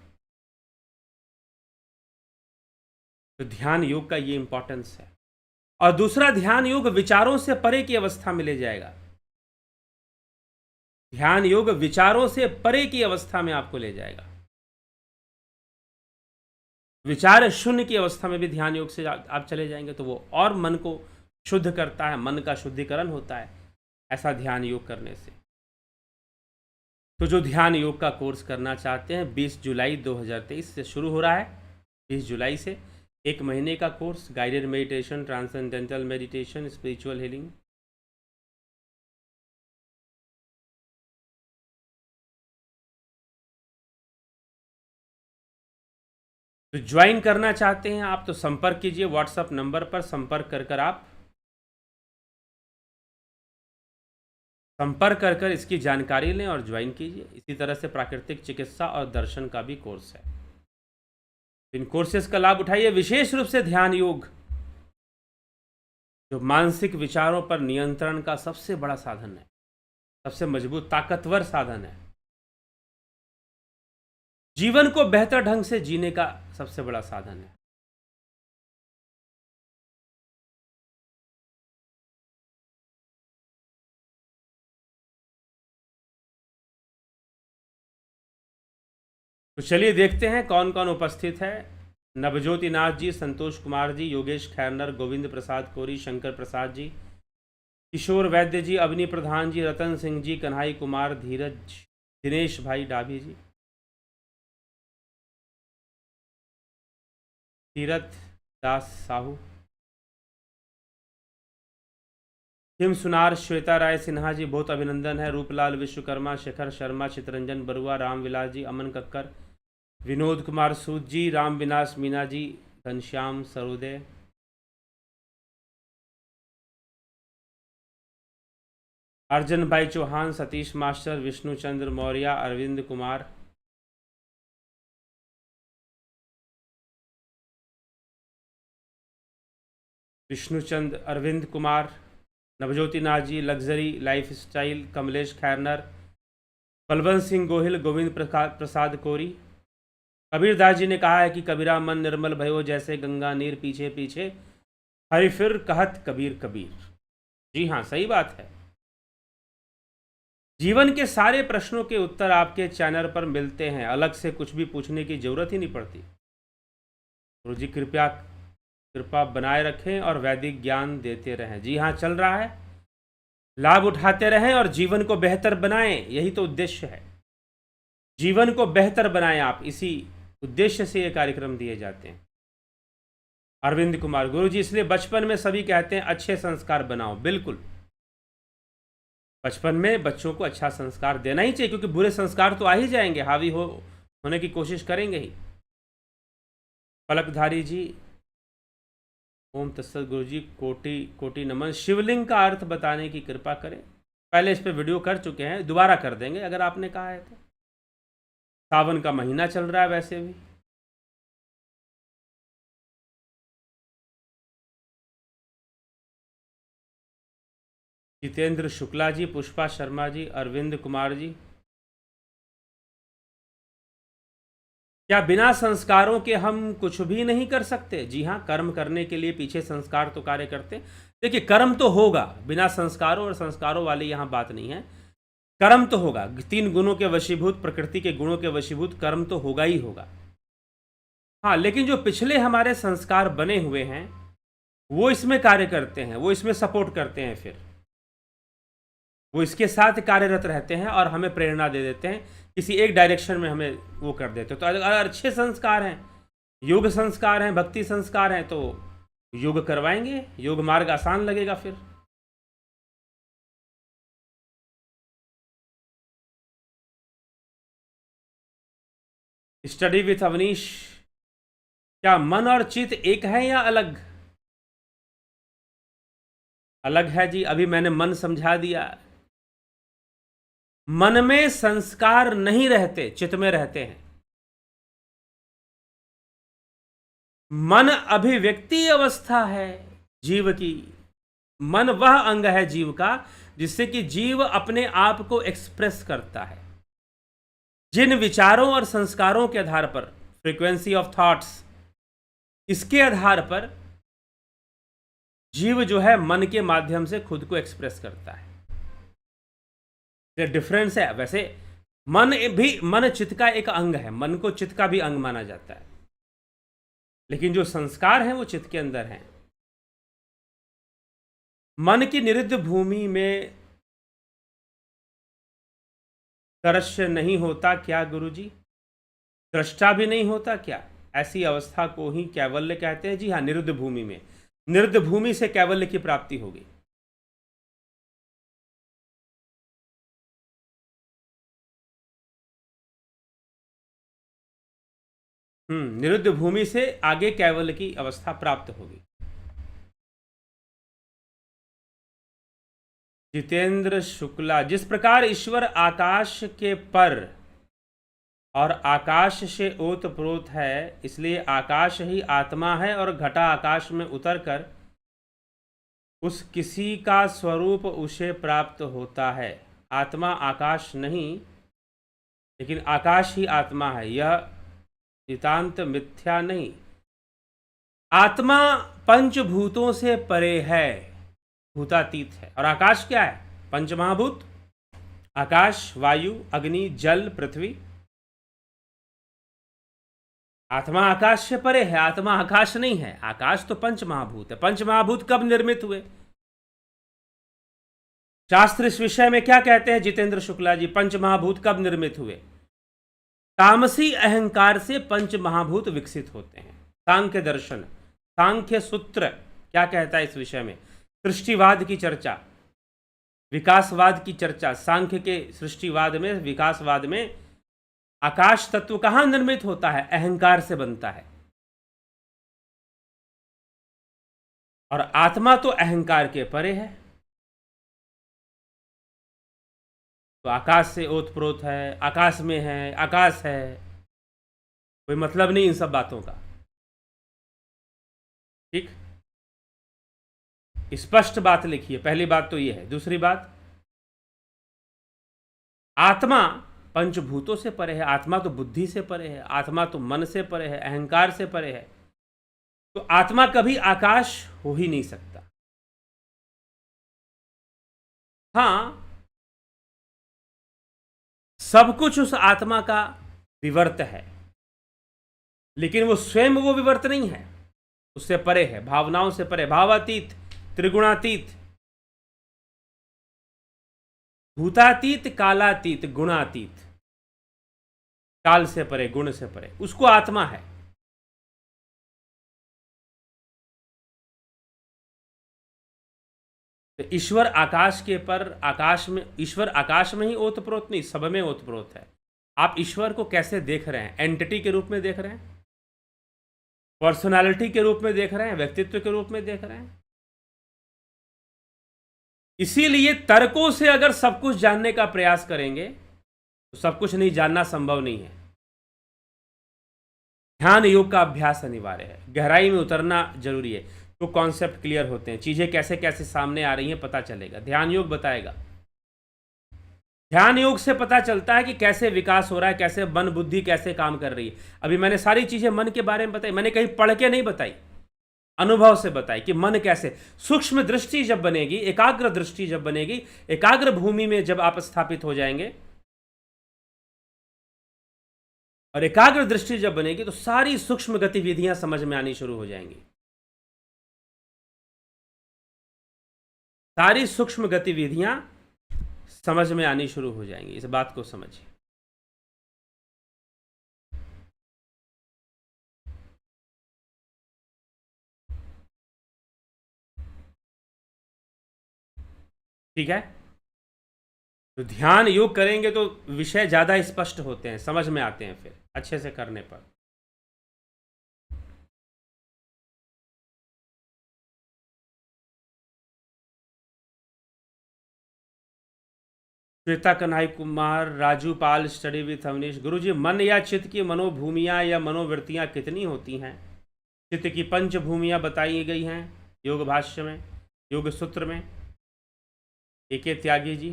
तो ध्यान योग का ये इंपॉर्टेंस है। और दूसरा, ध्यान योग विचारों से परे की अवस्था में ले जाएगा। ध्यान योग विचारों से परे की अवस्था में आपको ले जाएगा। विचार शून्य की अवस्था में भी ध्यान योग से आप चले जाएंगे तो वो और मन को शुद्ध करता है, मन का शुद्धिकरण होता है ऐसा ध्यान योग करने से। तो जो ध्यान योग का कोर्स करना चाहते हैं, 20 जुलाई 2023 से शुरू हो रहा है। 20 जुलाई से 1 महीने का course, guided meditation, transcendental meditation, spiritual healing. तो ज्वाइन करना चाहते हैं आप तो संपर्क कीजिए, व्हाट्सएप नंबर पर संपर्क कर आप संपर्क कर इसकी जानकारी लें और ज्वाइन कीजिए। इसी तरह से प्राकृतिक चिकित्सा और दर्शन का भी कोर्स है। इन कोर्सेज का लाभ उठाइए। विशेष रूप से ध्यान योग जो मानसिक विचारों पर नियंत्रण का सबसे बड़ा साधन है, सबसे मजबूत ताकतवर साधन है, जीवन को बेहतर ढंग से जीने का सबसे बड़ा साधन है। तो चलिए देखते हैं कौन कौन उपस्थित है। नवज्योति नाथ जी, संतोष कुमार जी, योगेश खैरनर, गोविंद प्रसाद कोरी, शंकर प्रसाद जी, किशोर वैद्य जी, अवनी प्रधान जी, रतन सिंह जी, कन्हई कुमार, धीरज, दिनेश भाई डाभी जी, तीरथ दास साहू, हिम सुनार, श्वेता राय सिन्हा जी, बहुत अभिनंदन है। रूपलाल विश्वकर्मा, शेखर शर्मा, चितरंजन बरुआ, रामविलास जी, अमन कक्कर, विनोद कुमार सूद जी, राम विनाश Meena ji, Ghanshyam Sarodaya, Arjan bhai Chauhan, Satish master, Vishnuchandra Maurya, Arvind Kumar, Vishnuchand, Arvind Kumar, Navjyoti Nath ji, luxury lifestyle, Kamlesh Khairnar, Balwant Singh Gohil, Govind Prasad Kori. Kabirdas ji ने कहा है कि कबीरा मन निर्मल भयो जैसे गंगा नीर पीछे पीछे, हरि फिर कहत कबीर कबीर। जी हाँ, सही बात है। जीवन के सारे प्रश्नों के उत्तर आपके चैनल पर मिलते हैं, अलग से कुछ भी पूछने की जरूरत ही नहीं पड़ती। गुरु जी कृपा बनाए रखें और वैदिक ज्ञान देते रहें। जी हाँ, चल रहा है, लाभ उठाते रहें और जीवन को बेहतर बनाएं, यही तो उद्देश्य है। जीवन को बेहतर बनाएं आप, इसी उद्देश्य से ये कार्यक्रम दिए जाते हैं। अरविंद कुमार, गुरु जी इसलिए बचपन में सभी कहते हैं अच्छे संस्कार बनाओ। बिल्कुल, बचपन में बच्चों को अच्छा संस्कार देना ही चाहिए, क्योंकि बुरे संस्कार तो आ ही जाएंगे, हावी होने की कोशिश करेंगे ही। पलकधारी जी, ओम तत्सत गुरु जी, कोटि कोटि नमन। शिवलिंग का अर्थ बताने की कृपा करें। पहले इस पे वीडियो कर चुके हैं, दोबारा कर देंगे अगर आपने कहा है तो। सावन का महीना चल रहा है वैसे भी। जितेंद्र शुक्ला जी, पुष्पा शर्मा जी, अरविंद कुमार जी, क्या बिना संस्कारों के हम कुछ भी नहीं कर सकते? जी हाँ, कर्म करने के लिए पीछे संस्कार तो कार्य करते हैं। देखिए, कर्म तो होगा, बिना संस्कारों और संस्कारों वाली यहाँ बात नहीं है। कर्म तो होगा, 3 गुणों के वशीभूत, प्रकृति के गुणों के वशीभूत कर्म तो होगा ही होगा। हाँ, लेकिन जो पिछले हमारे संस्कार बने हुए हैं वो इसमें कार्य करते हैं, वो इसमें सपोर्ट करते हैं, फिर वो इसके साथ कार्यरत रहते हैं और हमें प्रेरणा दे देते हैं, किसी एक डायरेक्शन में हमें वो कर देते हैं। तो अगर अच्छे संस्कार हैं, योग संस्कार हैं, भक्ति संस्कार हैं, तो योग करवाएंगे, योग मार्ग आसान लगेगा फिर। स्टडी विथ अवनीश, क्या मन और चित्त एक है या अलग? अलग है जी, अभी मैंने मन समझा दिया। मन में संस्कार नहीं रहते, चित्त में रहते हैं। मन अभिव्यक्ति अवस्था है जीव की। मन वह अंग है जीव का जिससे कि जीव अपने आप को एक्सप्रेस करता है। जिन विचारों और संस्कारों के आधार पर, फ्रीक्वेंसी ऑफ थॉट्स, इसके आधार पर जीव जो है मन के माध्यम से खुद को एक्सप्रेस करता है। ये डिफरेंस है। वैसे मन चित्त का एक अंग है, मन को चित्त का भी अंग माना जाता है, लेकिन जो संस्कार हैं वो चित्त के अंदर हैं। मन की निरुद्ध भूमि में दृश्य नहीं होता क्या गुरुजी? दृष्टा भी नहीं होता क्या? ऐसी अवस्था को ही कैवल्य कहते हैं। जी हाँ, निरुद्ध भूमि में, निरुद्ध भूमि से कैवल्य की प्राप्ति होगी। निरुद्ध भूमि से आगे कैवल्य की अवस्था प्राप्त होगी। जितेंद्र शुक्ला, जिस प्रकार ईश्वर आकाश के पर और आकाश से ओतप्रोत है, इसलिए आकाश ही आत्मा है और घटा आकाश में उतरकर उस किसी का स्वरूप उसे प्राप्त होता है। आत्मा आकाश नहीं, लेकिन आकाश ही आत्मा है, यह नितांत मिथ्या नहीं। आत्मा पंचभूतों से परे है, भूतातीत है। और आकाश क्या है? पंचमहाभूत, आकाश, वायु, अग्नि, जल, पृथ्वी। आत्मा आकाश से परे है, आत्मा आकाश नहीं है। आकाश तो पंचमहाभूत है। पंचमहाभूत कब निर्मित हुए? शास्त्र इस विषय में क्या कहते हैं जितेंद्र शुक्ला जी? पंचमहाभूत कब निर्मित हुए? तामसी अहंकार से पंचमहाभूत विकसित होते हैं। सांख्य दर्शन, सांख्य सूत्र क्या कहता है इस विषय में? सृष्टिवाद की चर्चा, विकासवाद की चर्चा। सांख्य के सृष्टिवाद में, विकासवाद में आकाश तत्व कहां निर्मित होता है? अहंकार से बनता है। और आत्मा तो अहंकार के परे है, तो आकाश से ओतप्रोत है, आकाश में है, आकाश है, कोई मतलब नहीं इन सब बातों का। ठीक, स्पष्ट बात लिखिए। पहली बात तो यह है। दूसरी बात, आत्मा पंचभूतों से परे है। आत्मा तो बुद्धि से परे है, आत्मा तो मन से परे है, अहंकार से परे है। तो आत्मा कभी आकाश हो ही नहीं सकता। हां, सब कुछ उस आत्मा का विवर्त है, लेकिन वो स्वयं वो विवर्त नहीं है, उससे परे है, भावनाओं से परे, भावातीत, त्रिगुणातीत, भूतातीत, कालातीत, गुणातीत। काल से परे, गुण से परे, उसको आत्मा है। तो ईश्वर आकाश के पर, आकाश में, ईश्वर आकाश में ही ओतप्रोत नहीं, सब में ओतप्रोत है। आप ईश्वर को कैसे देख रहे हैं? एंटिटी के रूप में देख रहे हैं, पर्सनालिटी के रूप में देख रहे हैं, व्यक्तित्व के रूप में देख रहे हैं। इसीलिए तर्कों से अगर सब कुछ जानने का प्रयास करेंगे तो सब कुछ नहीं जानना संभव नहीं है। ध्यान योग का अभ्यास अनिवार्य है, गहराई में उतरना जरूरी है, तो कॉन्सेप्ट क्लियर होते हैं, चीजें कैसे कैसे सामने आ रही हैं पता चलेगा, ध्यान योग बताएगा। ध्यान योग से पता चलता है कि कैसे विकास हो रहा है, कैसे मन बुद्धि कैसे काम कर रही है। अभी मैंने सारी चीजें मन के बारे में बताई, मैंने कहीं पढ़ के नहीं बताई, अनुभव से बताई कि मन कैसे, सूक्ष्म दृष्टि जब बनेगी, एकाग्र दृष्टि जब बनेगी, एकाग्र भूमि में जब आप स्थापित हो जाएंगे और एकाग्र दृष्टि जब बनेगी तो सारी सूक्ष्म गतिविधियां समझ में आनी शुरू हो जाएंगी। सारी सूक्ष्म गतिविधियां समझ में आनी शुरू हो जाएंगी। इस बात को समझिए। ठीक है, तो ध्यान योग करेंगे तो विषय ज्यादा स्पष्ट होते हैं, समझ में आते हैं फिर अच्छे से करने पर। श्वेता कन्हई कुमार, राजू पाल, स्टडी विथ अवनीश। गुरुजी, मन या चित्त की मनोभूमियां या मनोवृत्तियां कितनी होती हैं? चित्त की पंच भूमियां बताई गई हैं योग भाष्य में, योग सूत्र में। एके त्यागी जी।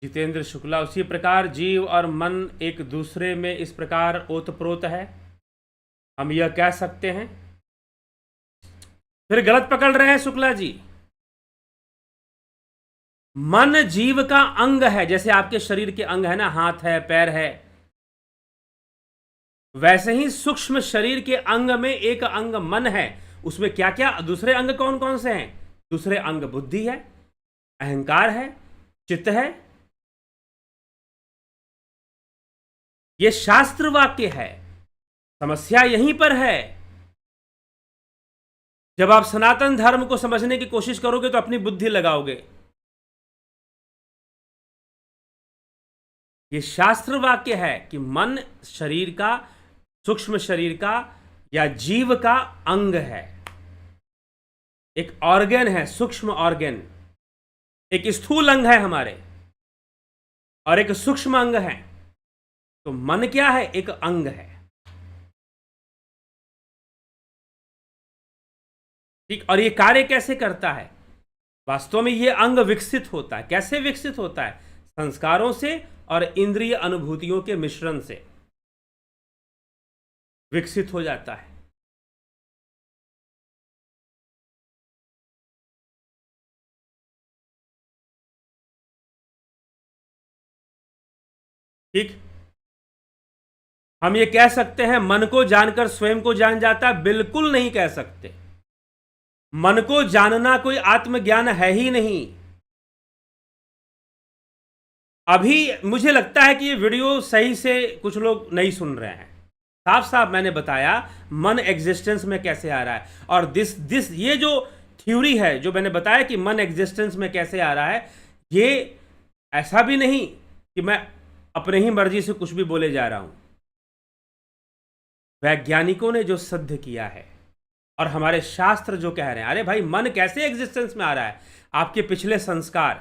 जितेंद्र शुक्ला, उसी प्रकार जीव और मन एक दूसरे में इस प्रकार ओतप्रोत है, हम यह कह सकते हैं। फिर गलत पकड़ रहे हैं शुक्ला जी। मन जीव का अंग है, जैसे आपके शरीर के अंग है ना, हाथ है, पैर है, वैसे ही सूक्ष्म शरीर के अंग में एक अंग मन है। उसमें क्या क्या दूसरे अंग कौन कौन से हैं? दूसरे अंग बुद्धि है, अहंकार है, चित्त है। यह शास्त्र वाक्य है। समस्या यहीं पर है। जब आप सनातन धर्म को समझने की कोशिश करोगे तो अपनी बुद्धि लगाओगे। यह शास्त्र वाक्य है कि मन शरीर का, सूक्ष्म शरीर का या जीव का अंग है, एक ऑर्गन है, सूक्ष्म ऑर्गन। एक स्थूल अंग है हमारे और एक सूक्ष्म अंग है। तो मन क्या है? एक अंग है। ठीक, और ये कार्य कैसे करता है? वास्तव में ये अंग विकसित होता है। कैसे विकसित होता है? संस्कारों से और इंद्रिय अनुभूतियों के मिश्रण से विकसित हो जाता है। ठीक, हम ये कह सकते हैं मन को जानकर स्वयं को जान जाता है? बिल्कुल नहीं कह सकते। मन को जानना कोई आत्मज्ञान है ही नहीं। अभी मुझे लगता है कि ये वीडियो सही से कुछ लोग नहीं सुन रहे हैं। साफ साफ मैंने बताया मन एग्जिस्टेंस में कैसे आ रहा है, और दिस ये जो थ्योरी है जो मैंने बताया कि मन एग्जिस्टेंस में कैसे आ रहा है, ये ऐसा भी नहीं कि मैं अपने ही मर्जी से कुछ भी बोले जा रहा हूं। वैज्ञानिकों ने जो सिद्ध किया है और हमारे शास्त्र जो कह रहे हैं, अरे भाई मन कैसे एग्जिस्टेंस में आ रहा है? आपके पिछले संस्कार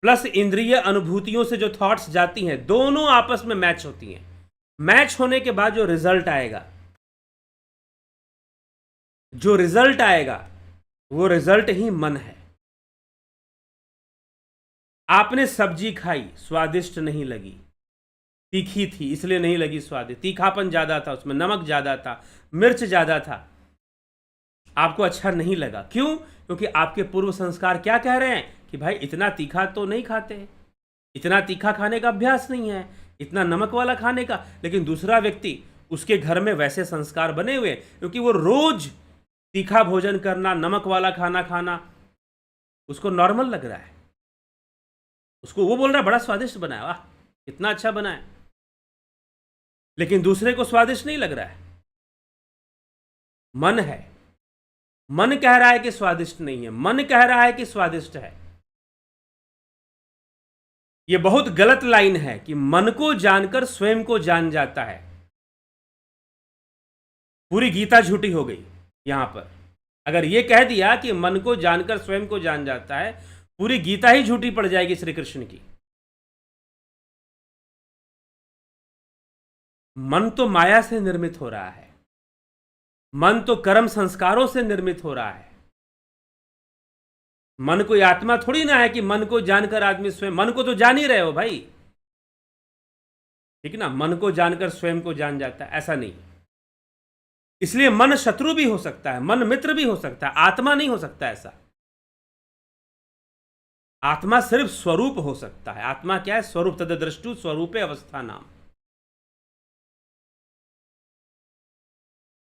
प्लस इंद्रिय अनुभूतियों से जो थॉट्स जाती हैं, दोनों आपस में मैच होती हैं। मैच होने के बाद जो रिजल्ट आएगा, वो रिजल्ट ही मन है। आपने सब्जी खाई, स्वादिष्ट नहीं लगी, तीखी थी इसलिए नहीं लगी स्वादिष्ट, तीखापन ज्यादा था, उसमें नमक ज्यादा था, मिर्च ज्यादा था, आपको अच्छा नहीं लगा। क्यों? क्योंकि आपके पूर्व संस्कार क्या कह रहे हैं कि भाई इतना तीखा तो नहीं खाते, इतना तीखा खाने का अभ्यास नहीं है, इतना नमक वाला खाने का। लेकिन दूसरा व्यक्ति, उसके घर में वैसे संस्कार बने हुए क्योंकि वो रोज तीखा भोजन करना, नमक वाला खाना खाना उसको नॉर्मल लग रहा है। उसको वो बोल रहा है बड़ा स्वादिष्ट बना है, वाह कितना अच्छा बना है, लेकिन दूसरे को स्वादिष्ट नहीं लग रहा है। मन है। मन कह रहा है कि स्वादिष्ट नहीं है, मन कह रहा है कि स्वादिष्ट है। यह बहुत गलत लाइन है कि मन को जानकर स्वयं को जान जाता है। पूरी गीता झूठी हो गई यहां पर। अगर यह कह दिया कि मन को जानकर स्वयं को जान जाता है, पूरी गीता ही झूठी पड़ जाएगी श्री कृष्ण की। मन तो माया से निर्मित हो रहा है, मन तो कर्म संस्कारों से निर्मित हो रहा है। मन कोई आत्मा थोड़ी ना है कि मन को जानकर आदमी स्वयं, मन को तो जान ही रहे हो भाई, ठीक ना। मन को जानकर स्वयं को जान जाता है, ऐसा नहीं। इसलिए मन शत्रु भी हो सकता है, मन मित्र भी हो सकता है, आत्मा नहीं हो सकता ऐसा। आत्मा सिर्फ स्वरूप हो सकता है। आत्मा क्या है? स्वरूप। तददृष्टु स्वरूपे अवस्था नाम।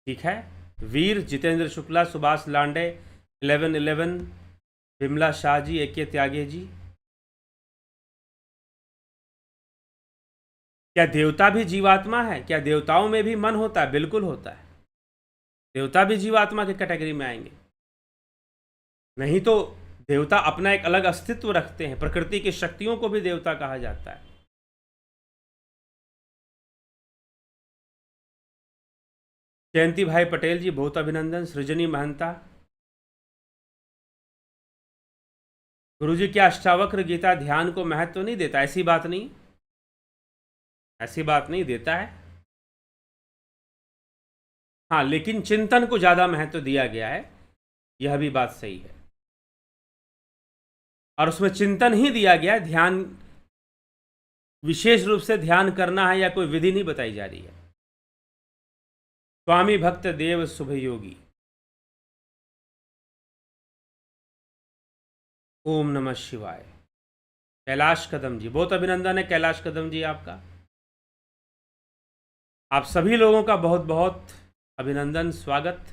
ठीक है। वीर, जितेंद्र शुक्ला, सुभाष लांडे, 1111, विमला शाह जी, एके त्यागे जी। क्या देवता भी जीवात्मा है? क्या देवताओं में भी मन होता है? बिल्कुल होता है। देवता भी जीवात्मा के कैटेगरी में आएंगे। नहीं तो देवता अपना एक अलग अस्तित्व रखते हैं। प्रकृति की शक्तियों को भी देवता कहा जाता है। जयंती भाई पटेल जी, बहुत अभिनंदन। सृजनी महंता, गुरुजी क्या अष्टावक्र गीता ध्यान को महत्व तो नहीं देता? ऐसी बात नहीं, ऐसी बात नहीं, देता है। हाँ, लेकिन चिंतन को ज्यादा महत्व दिया गया है, यह भी बात सही है। और उसमें चिंतन ही दिया गया है, ध्यान विशेष रूप से ध्यान करना है या कोई विधि नहीं बताई जा रही है। स्वामी भक्त देव शुभ योगी, ओम नमः शिवाय। कैलाश कदम जी, बहुत अभिनंदन है कैलाश कदम जी आपका। आप सभी लोगों का बहुत बहुत अभिनंदन, स्वागत।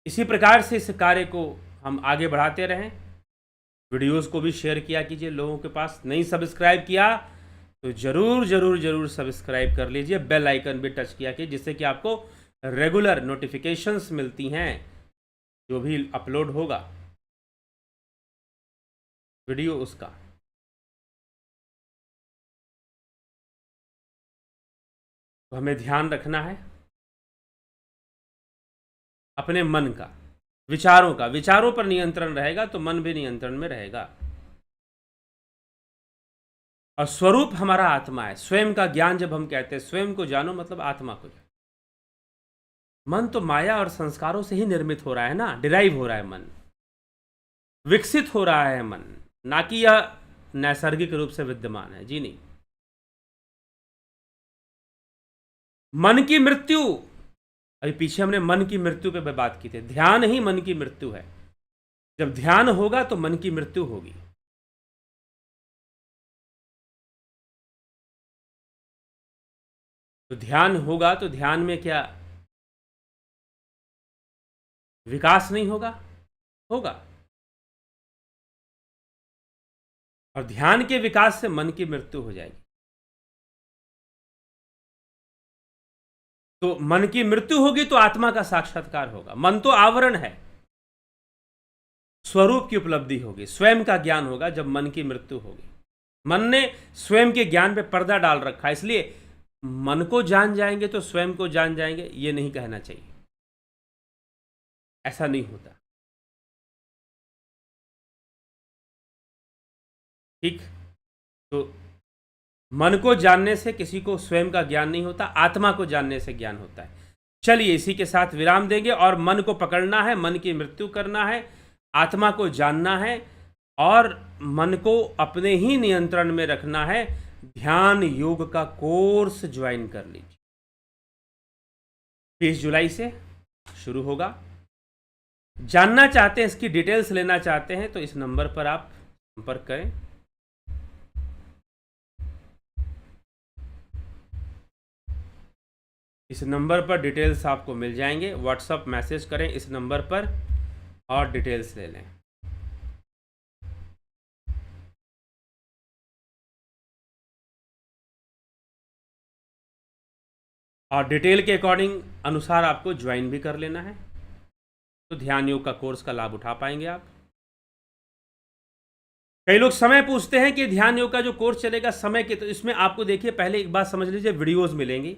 इसी प्रकार से इस कार्य को हम आगे बढ़ाते रहें। वीडियोस को भी शेयर किया कीजिए लोगों के पास। नहीं सब्सक्राइब किया तो जरूर जरूर जरूर सब्सक्राइब कर लीजिए। बेल आइकन भी टच किया कीजिए, जिससे कि आपको रेगुलर नोटिफिकेशंस मिलती हैं जो भी अपलोड होगा वीडियो उसका। तो हमें ध्यान रखना है अपने मन का, विचारों का। विचारों पर नियंत्रण रहेगा तो मन भी नियंत्रण में रहेगा। और स्वरूप हमारा आत्मा है। स्वयं का ज्ञान जब हम कहते हैं स्वयं को जानो, मतलब आत्मा को जानो। मन तो माया और संस्कारों से ही निर्मित हो रहा है ना, डिराइव हो रहा है मन, विकसित हो रहा है मन, ना कि यह नैसर्गिक रूप से विद्यमान है। जी नहीं। मन की मृत्यु, अभी पीछे हमने मन की मृत्यु पे बात की थी। ध्यान ही मन की मृत्यु है। जब ध्यान होगा तो मन की मृत्यु होगी। तो ध्यान होगा तो ध्यान में क्या विकास नहीं होगा? होगा। और ध्यान के विकास से मन की मृत्यु हो जाएगी। तो मन की मृत्यु होगी तो आत्मा का साक्षात्कार होगा। मन तो आवरण है, स्वरूप की उपलब्धि होगी, स्वयं का ज्ञान होगा जब मन की मृत्यु होगी। मन ने स्वयं के ज्ञान पे पर्दा डाल रखा है, इसलिए मन को जान जाएंगे तो स्वयं को जान जाएंगे, ये नहीं कहना चाहिए। ऐसा नहीं होता। ठीक। तो मन को जानने से किसी को स्वयं का ज्ञान नहीं होता, आत्मा को जानने से ज्ञान होता है। चलिए इसी के साथ विराम देंगे। और मन को पकड़ना है, मन की मृत्यु करना है, आत्मा को जानना है और मन को अपने ही नियंत्रण में रखना है। ध्यान योग का कोर्स ज्वाइन कर लीजिए, 30 जुलाई से शुरू होगा। जानना चाहते हैं, इसकी डिटेल्स लेना चाहते हैं तो इस नंबर पर आप संपर्क करें। इस नंबर पर डिटेल्स आपको मिल जाएंगे। व्हाट्सअप मैसेज करें इस नंबर पर और डिटेल्स ले लें। और डिटेल के अकॉर्डिंग अनुसार आपको ज्वाइन भी कर लेना है, तो ध्यान योग का कोर्स का लाभ उठा पाएंगे आप। कई लोग समय पूछते हैं कि ध्यान योग का जो कोर्स चलेगा समय के, तो इसमें आपको देखिए पहले एक बात समझ लीजिए, वीडियोस मिलेंगी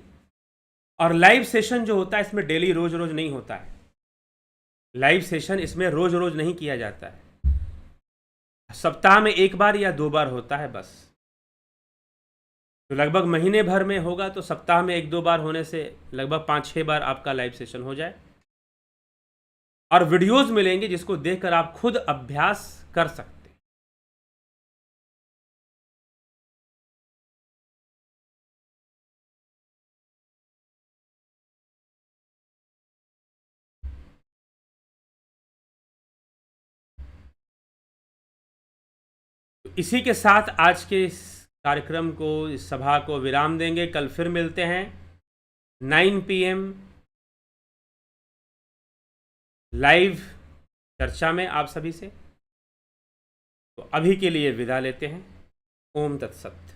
और लाइव सेशन जो होता है इसमें डेली रोज रोज नहीं होता है। लाइव सेशन इसमें रोज रोज नहीं किया जाता है, सप्ताह में एक बार या 2 बार होता है बस। तो लगभग महीने भर में होगा तो सप्ताह में 1-2 बार होने से लगभग 5-6 बार आपका लाइव सेशन हो जाए, और वीडियोस मिलेंगे जिसको देखकर आप खुद अभ्यास कर सकते हैं। तो इसी के साथ आज के इस कार्यक्रम को, इस सभा को विराम देंगे। कल फिर मिलते हैं 9 PM लाइव चर्चा में आप सभी से। तो अभी के लिए विदा लेते हैं। ओम तत्सत।